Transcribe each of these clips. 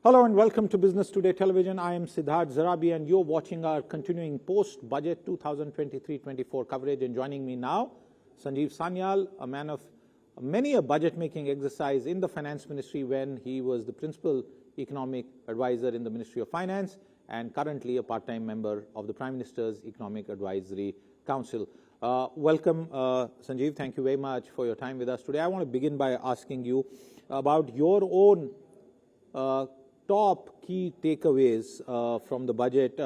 Hello and welcome to Business Today Television. I am Siddharth Zarabi and you're watching our continuing post-budget 2023-24 coverage. And joining me now, Sanjeev Sanyal, a man of many a budget-making exercise in the Finance Ministry when he was the principal economic advisor in the Ministry of Finance and currently a part-time member of the Prime Minister's Economic Advisory Council. Welcome, Sanjeev. Thank you very much for your time with us today. I want to begin by asking you about your own top key takeaways from the budget.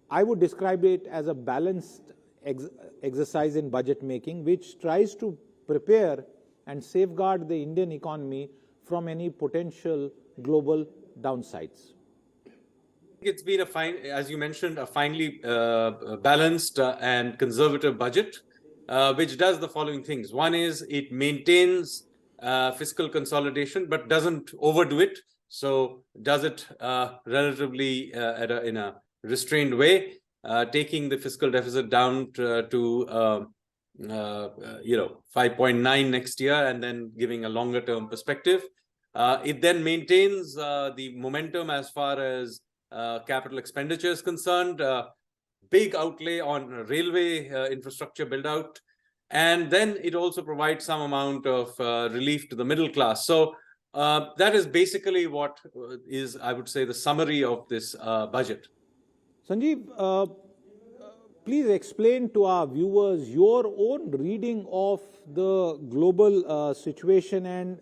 I would describe it as a balanced exercise in budget making, which tries to prepare and safeguard the Indian economy from any potential global downsides. It's been a fine, as you mentioned, a finely balanced and conservative budget, which does the following things. One is it maintains fiscal consolidation, but doesn't overdo it. So does it relatively in a restrained way, taking the fiscal deficit down to 5.9 next year, and then giving a longer term perspective. It then maintains the momentum as far as capital expenditure is concerned, big outlay on railway infrastructure build out. And then it also provides some amount of relief to the middle class. So that is basically what is, I would say, the summary of this budget. Sanjeev, please explain to our viewers your own reading of the global situation and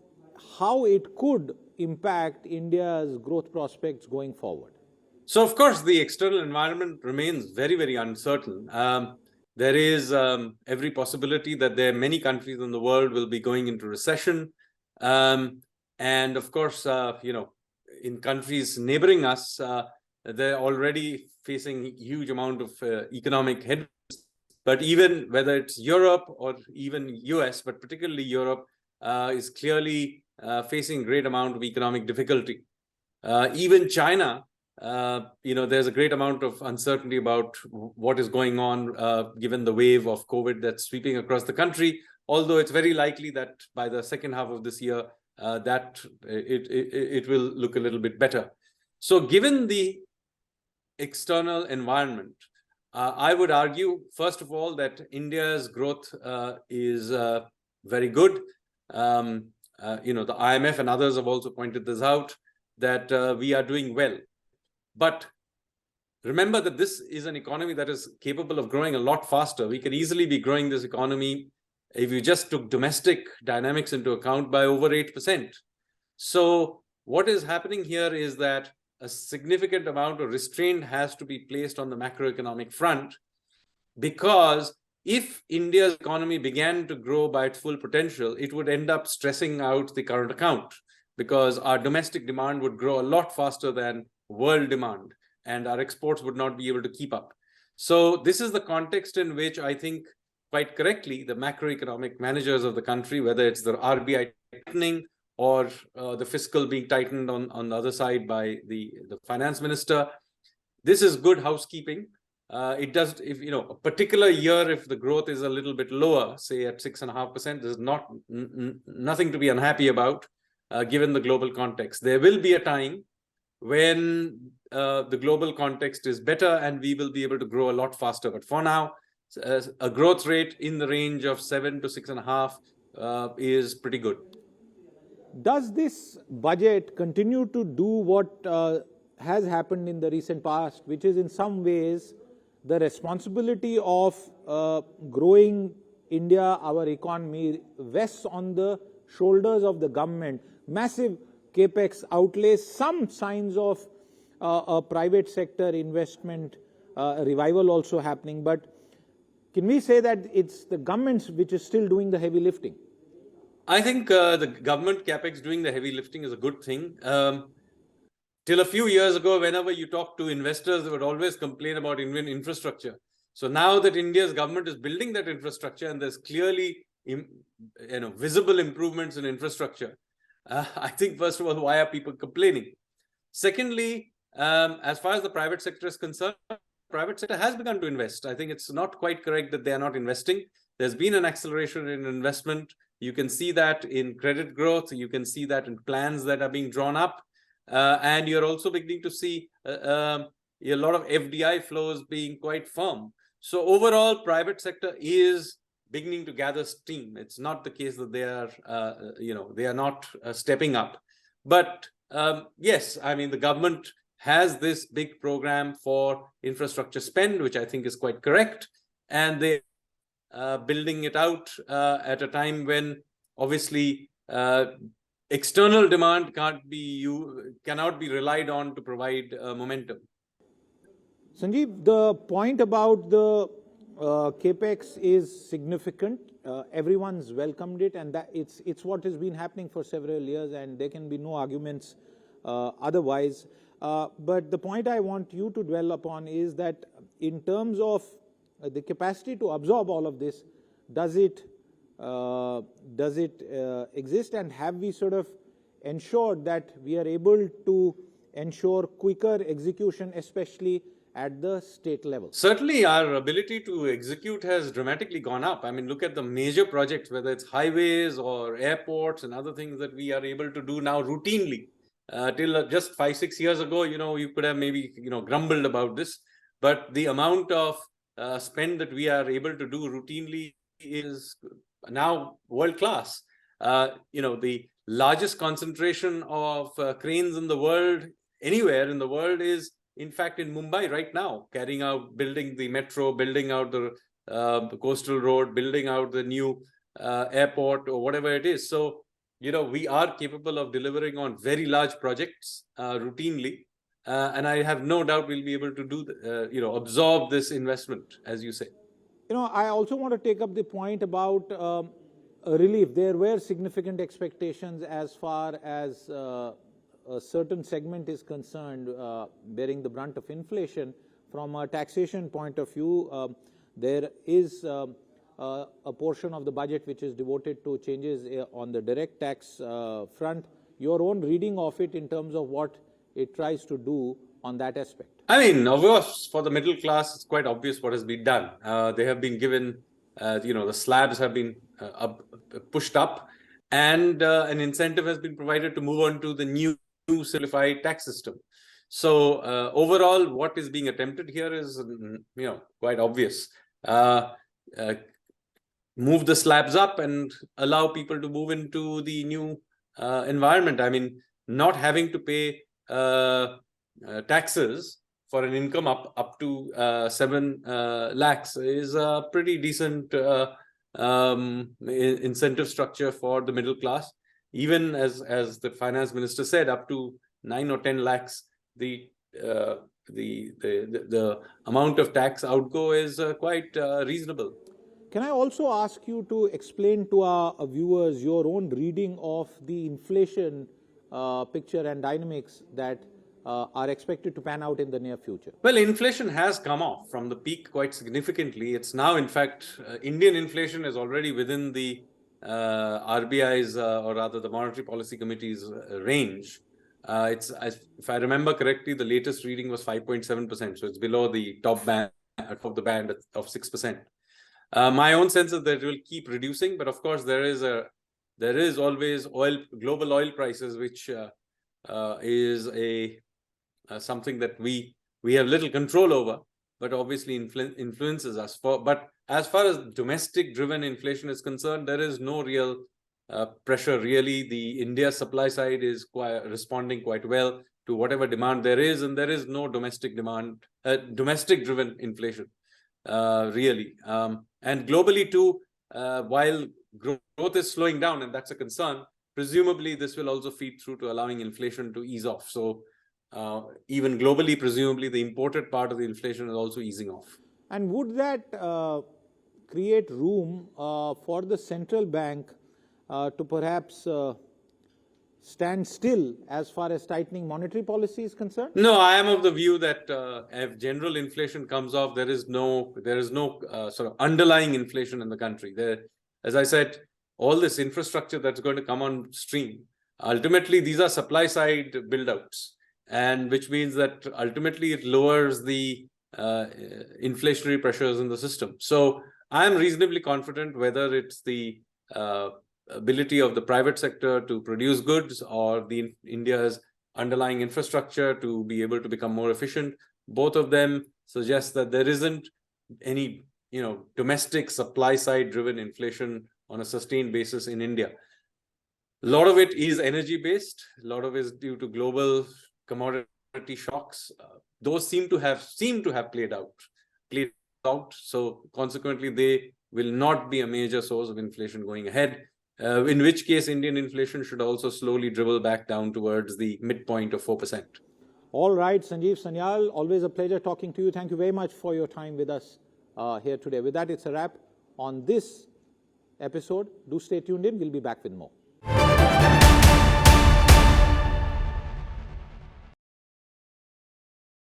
how it could impact India's growth prospects going forward. So, of course, the external environment remains very, very uncertain. There is every possibility that there are many countries in the world will be going into recession. And of course, in countries neighboring us, they're already facing huge amount of economic headwinds. But even whether it's Europe or even US, but particularly Europe, is clearly facing great amount of economic difficulty. Even China, there's a great amount of uncertainty about what is going on, given the wave of COVID that's sweeping across the country, although it's very likely that by the second half of this year, that it will look a little bit better. So given the external environment, I would argue, first of all, that India's growth is very good. The IMF and others have also pointed this out, that we are doing well. But remember that this is an economy that is capable of growing a lot faster. We can easily be growing this economy, if you just took domestic dynamics into account, by over 8%. So what is happening here is that a significant amount of restraint has to be placed on the macroeconomic front, because if India's economy began to grow by its full potential, it would end up stressing out the current account, because our domestic demand would grow a lot faster than world demand, and our exports would not be able to keep up. So this is the context in which I think, quite correctly, the macroeconomic managers of the country, whether it's the RBI tightening or the fiscal being tightened on the other side by the finance minister, this is good housekeeping. It does, if a particular year, if the growth is a little bit lower, say at 6.5%, there's nothing to be unhappy about, given the global context. There will be a time when the global context is better and we will be able to grow a lot faster. But for now, a growth rate in the range of 7 to 6.5 is pretty good. Does this budget continue to do what has happened in the recent past, which is in some ways the responsibility of growing India, our economy, rests on the shoulders of the government? Massive capex outlays, some signs of a private sector investment revival also happening, but can we say that it's the government which is still doing the heavy lifting? I think the government capex doing the heavy lifting is a good thing. Till a few years ago, whenever you talk to investors, they would always complain about Indian infrastructure. So now that India's government is building that infrastructure and there's clearly visible improvements in infrastructure, I think, first of all, why are people complaining? Secondly, as far as the private sector is concerned, private sector has begun to invest. I think it's not quite correct that they are not investing. There's been an acceleration in investment. You can see that in credit growth. You can see that in plans that are being drawn up. And you're also beginning to see a lot of FDI flows being quite firm. So overall, private sector is beginning to gather steam. It's not the case that they are, they are not stepping up. But yes, I mean, the government has this big program for infrastructure spend, which I think is quite correct. And they building it out at a time when obviously external demand cannot be relied on to provide momentum. Sanjeev, the point about the capex is significant. Everyone's welcomed it, and that it's what has been happening for several years, and there can be no arguments otherwise. But the point I want you to dwell upon is that in terms of the capacity to absorb all of this, does it exist, and have we sort of ensured that we are able to ensure quicker execution, especially at the state level? Certainly, our ability to execute has dramatically gone up. I mean, look at the major projects, whether it's highways or airports and other things that we are able to do now routinely. Till just 5-6 years ago, you could have maybe, grumbled about this, but the amount of spend that we are able to do routinely is now world class. The largest concentration of cranes in the world, anywhere in the world, is in fact in Mumbai right now, building the metro, building out the coastal road, building out the new airport or whatever it is. So, we are capable of delivering on very large projects routinely. And I have no doubt we'll be able to do, absorb this investment, as you say. I also want to take up the point about relief. There were significant expectations as far as a certain segment is concerned, bearing the brunt of inflation. From a taxation point of view, there is a portion of the budget which is devoted to changes on the direct tax front. Your own reading of it in terms of what it tries to do on that aspect? I mean, of course, for the middle class, it's quite obvious what has been done. They have been given, the slabs have been pushed up, and an incentive has been provided to move on to the new simplified tax system. So overall, what is being attempted here is, quite obvious. Move the slabs up and allow people to move into the new environment. I mean, not having to pay taxes for an income up to 7 lakhs is a pretty decent incentive structure for the middle class. Even as the finance minister said, up to 9 or 10 lakhs, the amount of tax outgo is quite reasonable. Can I also ask you to explain to our viewers your own reading of the inflation picture and dynamics that are expected to pan out in the near future? Well, inflation has come off from the peak quite significantly. It's now, in fact, Indian inflation is already within the RBI's, or rather the Monetary Policy Committee's range. If I remember correctly, the latest reading was 5.7%. So it's below the top of the band of 6%. My own sense is that it will keep reducing, but of course there is always global oil prices, which is something that we have little control over, but obviously influences us. But as far as domestic driven inflation is concerned, there is no real pressure really. The India supply side is responding quite well to whatever demand there is, and there is no domestic driven inflation really. And globally too, while growth is slowing down, and that's a concern, presumably this will also feed through to allowing inflation to ease off. So even globally, presumably the imported part of the inflation is also easing off. And would that create room for the central bank to perhaps stand still as far as tightening monetary policy is concerned? No, I am of the view that if general inflation comes off, there is no sort of underlying inflation in the country. As I said, all this infrastructure that's going to come on stream, ultimately these are supply side build-outs, and which means that ultimately it lowers the inflationary pressures in the system. So I am reasonably confident, whether it's the ability of the private sector to produce goods or India's underlying infrastructure to be able to become more efficient. Both of them suggest that there isn't any, domestic supply side driven inflation on a sustained basis in India. A lot of it is energy based. A lot of it is due to global commodity shocks. Those seem to have played out. So consequently, they will not be a major source of inflation going ahead. In which case, Indian inflation should also slowly dribble back down towards the midpoint of 4%. All right, Sanjeev Sanyal, always a pleasure talking to you. Thank you very much for your time with us here today. With that, it's a wrap on this episode. Do stay tuned in. We'll be back with more.